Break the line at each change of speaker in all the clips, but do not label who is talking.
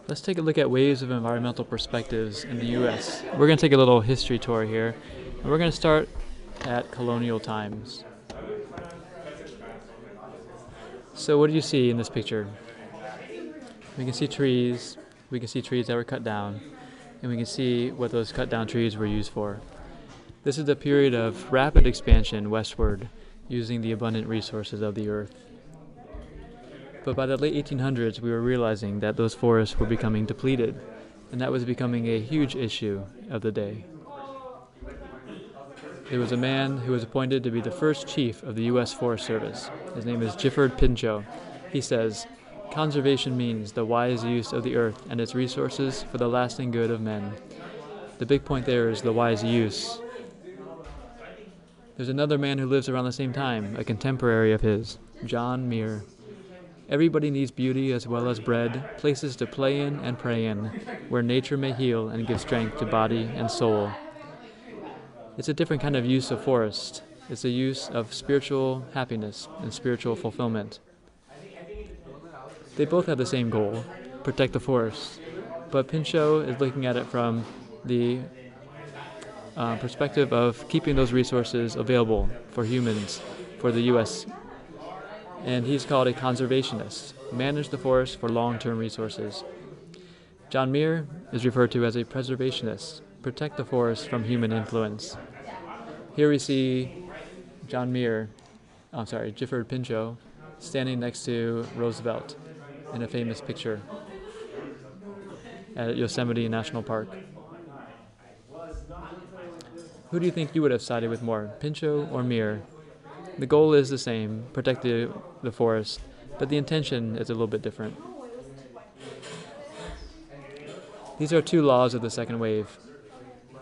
Let's take a look at waves of environmental perspectives in the U.S. We're going to take a little history tour here, and we're going to start at colonial times. So what do you see in this picture? We can see trees that were cut down, and we can see what those cut down trees were used for. This is a period of rapid expansion westward, using the abundant resources of the earth. But by the late 1800s, we were realizing that those forests were becoming depleted, and that was becoming a huge issue of the day. There was a man who was appointed to be the first chief of the U.S. Forest Service. His name is Gifford Pinchot. He says, "Conservation means the wise use of the earth and its resources for the lasting good of men." The big point there is the wise use. There's another man who lives around the same time, a contemporary of his, John Muir. "Everybody needs beauty as well as bread, places to play in and pray in, where nature may heal and give strength to body and soul." It's a different kind of use of forest. It's a use of spiritual happiness and spiritual fulfillment. They both have the same goal, protect the forest, but Pinchot is looking at it from the perspective of keeping those resources available for humans, for the U.S., and he's called a conservationist, manage the forest for long-term resources. John Muir is referred to as a preservationist, protect the forest from human influence. Here we see Gifford Pinchot, standing next to Roosevelt in a famous picture at Yosemite National Park. Who do you think you would have sided with more, Pinchot or Muir? The goal is the same, protect the forest, but the intention is a little bit different. These are two laws of the second wave.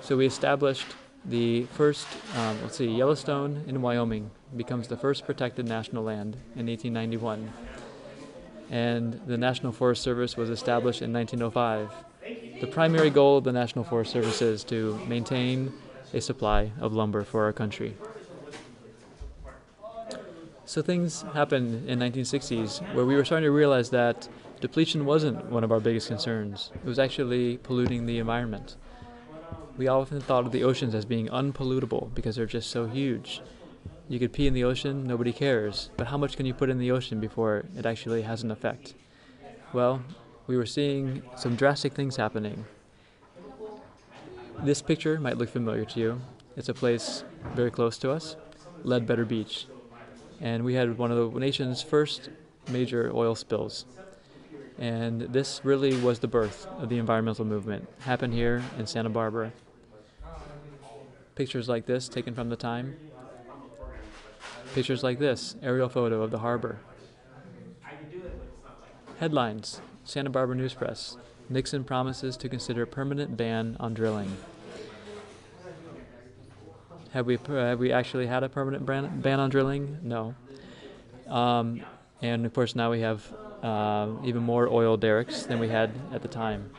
So we established the first, Yellowstone in Wyoming becomes the first protected national land in 1891. And the National Forest Service was established in 1905. The primary goal of the National Forest Service is to maintain a supply of lumber for our country. So things happened in 1960s where we were starting to realize that depletion wasn't one of our biggest concerns. It was actually polluting the environment. We often thought of the oceans as being unpollutable because they're just so huge. You could pee in the ocean, nobody cares, but how much can you put in the ocean before it actually has an effect? Well, we were seeing some drastic things happening. This picture might look familiar to you. It's a place very close to us, Ledbetter Beach. And we had one of the nation's first major oil spills. And this really was the birth of the environmental movement. It happened here in Santa Barbara. Pictures like this taken from the time. Pictures like this, aerial photo of the harbor. Headlines, Santa Barbara News Press. Nixon promises to consider permanent ban on drilling. Have we actually had a permanent ban on drilling? No. And of course now we have even more oil derricks than we had at the time.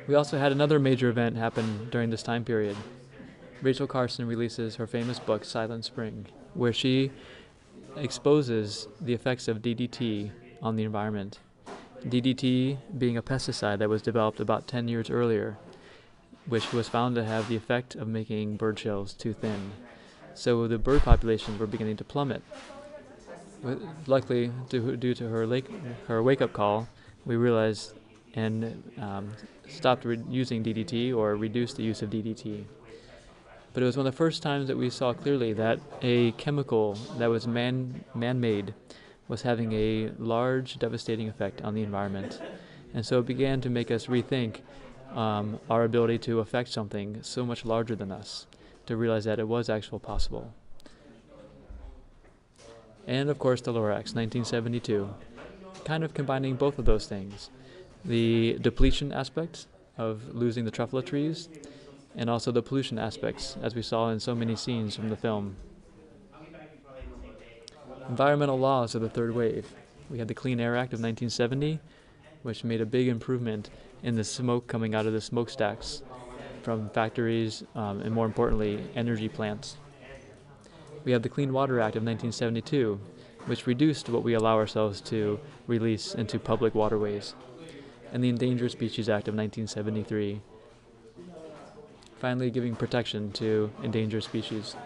We also had another major event happen during this time period. Rachel Carson releases her famous book, Silent Spring, where she exposes the effects of DDT on the environment. DDT being a pesticide that was developed about 10 years earlier, which was found to have the effect of making bird shells too thin. So the bird populations were beginning to plummet. Luckily, due to her wake-up call, we realized and stopped using DDT or reduced the use of DDT. But it was one of the first times that we saw clearly that a chemical that was man-made was having a large, devastating effect on the environment. And so it began to make us rethink our ability to affect something so much larger than us, to realize that it was actually possible. And of course the Lorax, 1972, kind of combining both of those things. The depletion aspect of losing the truffula trees, and also the pollution aspects, as we saw in so many scenes from the film. Environmental laws of the third wave. We had the Clean Air Act of 1970, which made a big improvement in the smoke coming out of the smokestacks from factories and, more importantly, energy plants. We have the Clean Water Act of 1972, which reduced what we allow ourselves to release into public waterways, and the Endangered Species Act of 1973, finally giving protection to endangered species.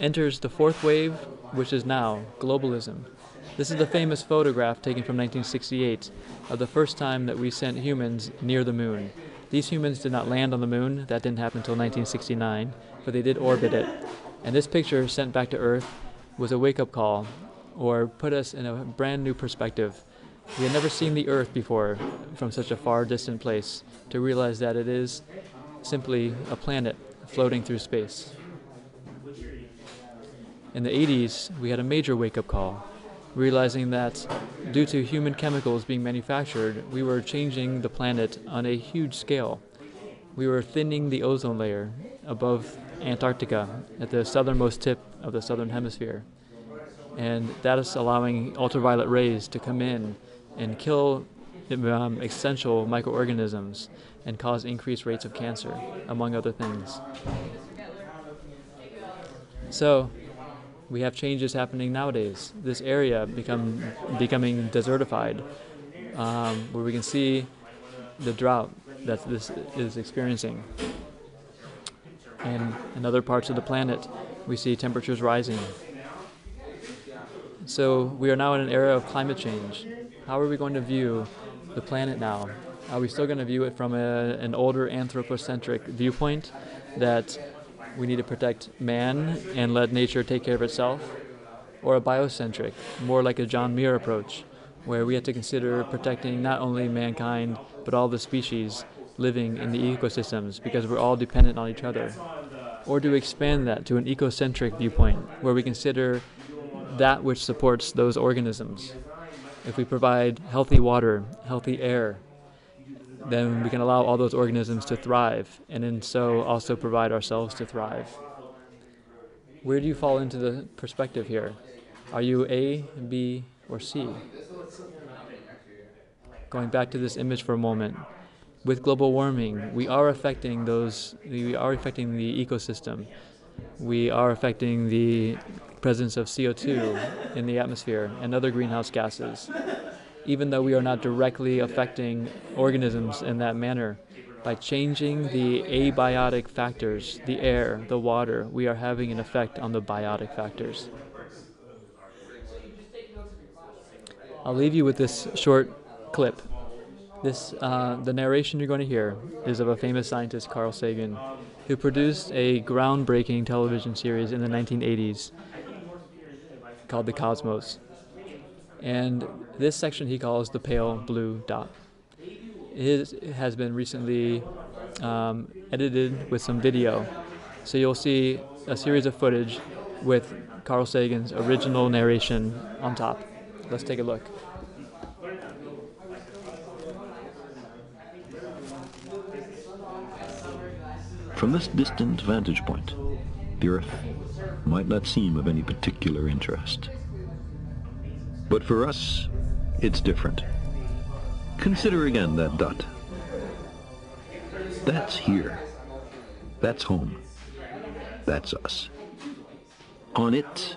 Enters the fourth wave, which is now globalism. This is the famous photograph taken from 1968 of the first time that we sent humans near the moon. These humans did not land on the moon. That didn't happen until 1969, but they did orbit it. And this picture sent back to Earth was a wake-up call, or put us in a brand new perspective. We had never seen the Earth before from such a far distant place, to realize that it is simply a planet floating through space. In the 80s, we had a major wake-up call, realizing that due to human chemicals being manufactured, we were changing the planet on a huge scale. We were thinning the ozone layer above Antarctica at the southernmost tip of the southern hemisphere. And that is allowing ultraviolet rays to come in and kill essential microorganisms and cause increased rates of cancer, among other things. So, we have changes happening nowadays. This area becoming desertified, where we can see the drought that this is experiencing. And in other parts of the planet, we see temperatures rising. So we are now in an era of climate change. How are we going to view the planet now? Are we still going to view it from an older anthropocentric viewpoint that we need to protect man and let nature take care of itself? Or a biocentric, more like a John Muir approach, where we have to consider protecting not only mankind, but all the species living in the ecosystems, because we're all dependent on each other? Or do we expand that to an ecocentric viewpoint, where we consider that which supports those organisms? If we provide healthy water, healthy air, then we can allow all those organisms to thrive, and in so also provide ourselves to thrive. Where do you fall into the perspective here? Are you A, B, or C? Going back to this image for a moment, with global warming, we are affecting the ecosystem. We are affecting the presence of CO2 in the atmosphere and other greenhouse gases. Even though we are not directly affecting organisms in that manner, by changing the abiotic factors, the air, the water, we are having an effect on the biotic factors. I'll leave you with this short clip. The narration you're going to hear is of a famous scientist, Carl Sagan, who produced a groundbreaking television series in the 1980s called The Cosmos. And this section he calls the pale blue dot. It has been recently edited with some video. So you'll see a series of footage with Carl Sagan's original narration on top. Let's take a look.
From this distant vantage point, the Earth might not seem of any particular interest. But for us, it's different. Consider again that dot. That's here. That's home. That's us. On it,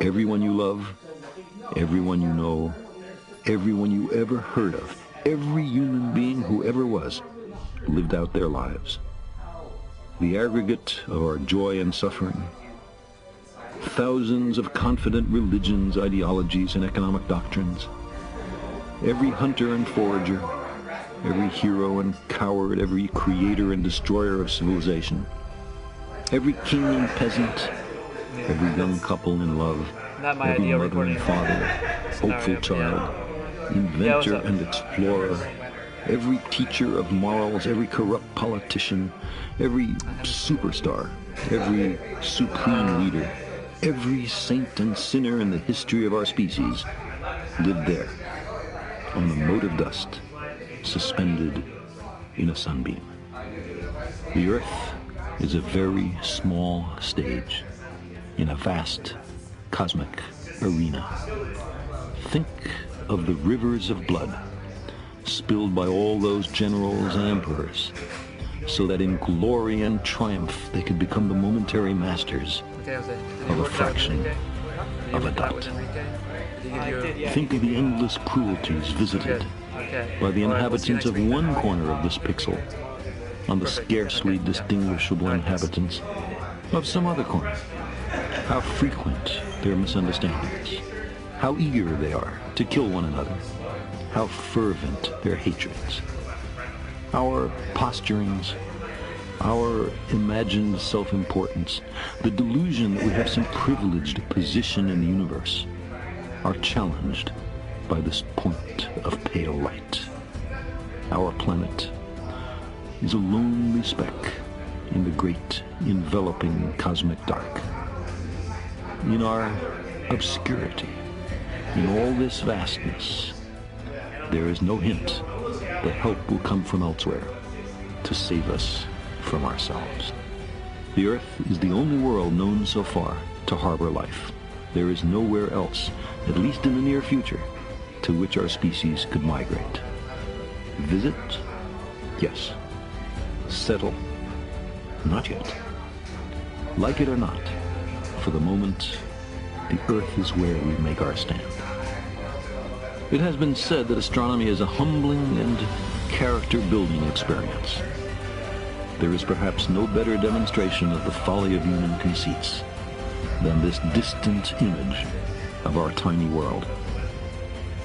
everyone you love, everyone you know, everyone you ever heard of, every human being who ever was, lived out their lives. The aggregate of our joy and suffering, thousands of confident religions, ideologies, and economic doctrines, every hunter and forager, every hero and coward, every creator and destroyer of civilization, every king and peasant, every young couple in love, every mother and father, hopeful child, inventor and explorer, every teacher of morals, every corrupt politician, every superstar, every supreme leader, every saint and sinner in the history of our species lived there, on the mote of dust, suspended in a sunbeam. The Earth is a very small stage in a vast cosmic arena. Think of the rivers of blood spilled by all those generals and emperors, so that in glory and triumph they could become the momentary masters of a fraction of a dot. Think of the endless cruelties visited by the inhabitants of one corner of this pixel on the scarcely distinguishable inhabitants of some other corner. How frequent their misunderstandings, how eager they are to kill one another, how fervent their hatreds. Our posturings, our imagined self-importance, the delusion that we have some privileged position in the universe, are challenged by this point of pale light. Our planet is a lonely speck in the great enveloping cosmic dark. In our obscurity, in all this vastness, there is no hint that help will come from elsewhere to save us from ourselves. The Earth is the only world known so far to harbor life. There is nowhere else, at least in the near future, to which our species could migrate. Visit? Yes. Settle? Not yet. Like it or not, for the moment, the Earth is where we make our stand. It has been said that astronomy is a humbling and character-building experience. There is perhaps no better demonstration of the folly of human conceits than this distant image of our tiny world.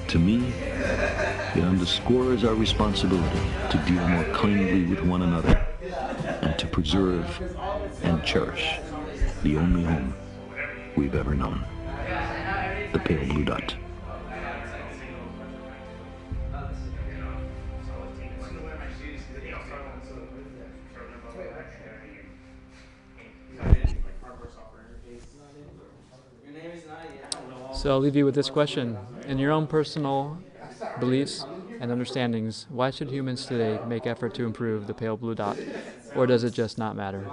To me, it underscores our responsibility to deal more kindly with one another and to preserve and cherish the only home we've ever known, the pale blue dot.
So I'll leave you with this question. In your own personal beliefs and understandings, why should humans today make effort to improve the pale blue dot? Or does it just not matter?